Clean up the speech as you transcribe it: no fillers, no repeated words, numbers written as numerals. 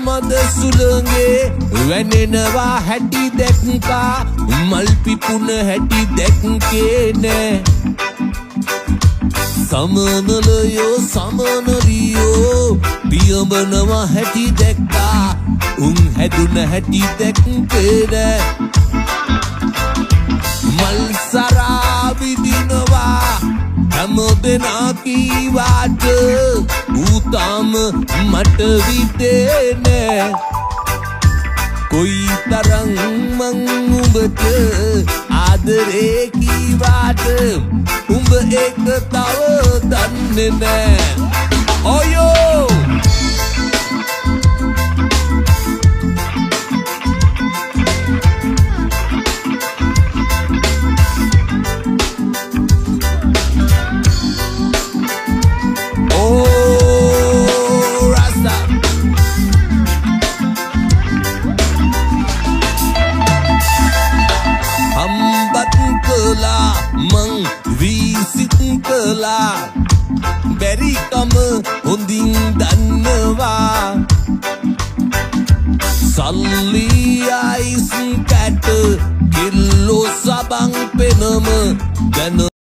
මද සුළඟේ වැනෙනවා හැටි දැක්කා මල් පිපුණ හැටි දැක්කේ නෑ සමනලයෝ සමනලියෝ පියඹනවා හැටි දැක්කා උන් හැදුන හැටි දැක්කේ නෑ මල් සරා විදිනවා හැම දෙනා කීවාට ඌ තාම මට විදේ නෑ කොයි තරම් මං උඹට ආදරේ කීවාට උඹ ඒක තව දන්නේ නෑ ඔයෝ මං විසිත කළා බැරිකම හොඳින් දන්නවා සල්ලි අයිස් කැට කිල්ලෝ සබන් පෙනම ගැන